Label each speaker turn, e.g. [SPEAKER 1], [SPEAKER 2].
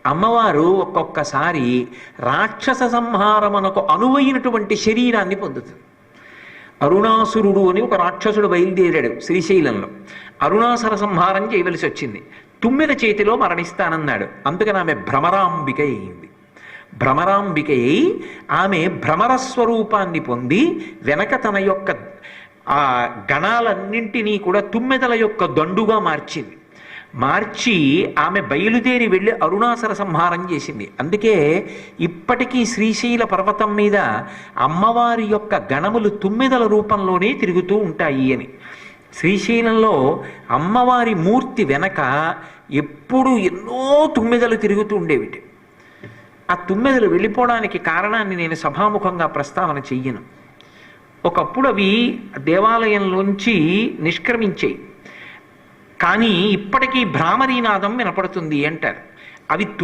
[SPEAKER 1] అమ్మవారు ఒక్కొక్కసారి రాక్షస సంహారమునకు అనువైనటువంటి శరీరాన్ని పొందుతుంది. అరుణాసురుడు అని ఒక రాక్షసుడు బయలుదేరాడు శ్రీశైలంలో. అరుణాసుర సంహారం చేయవలసి వచ్చింది. తుమ్మెద చేతిలో మరణిస్తానన్నాడు. అందుకని ఆమె భ్రమరాంబిక అయింది. భ్రమరాంబిక అయి ఆమె భ్రమర స్వరూపాన్ని పొంది వెనక తన యొక్క ఆ గణాలన్నింటినీ కూడా తుమ్మెదల యొక్క దండుగా మార్చింది. మార్చి ఆమె బయలుదేరి వెళ్ళి అరుణాసుర సంహారం చేసింది. అందుకే ఇప్పటికీ శ్రీశైల పర్వతం మీద అమ్మవారి యొక్క గణములు తుమ్మెదల రూపంలోనే తిరుగుతూ ఉంటాయి అని. శ్రీశైలంలో అమ్మవారి మూర్తి వెనక ఎప్పుడూ ఎన్నో తుమ్మెదలు తిరుగుతూ ఉండేవిటి. ఆ తుమ్మెదలు వెళ్ళిపోవడానికి కారణాన్ని నేను సభాముఖంగా ప్రస్తావన చెయ్యను. ఒకప్పుడు అవి దేవాలయంలోంచి నిష్క్రమించాయి, కానీ ఇప్పటికీ భ్రామరీనాదం వినపడుతుంది అంటారు. అవి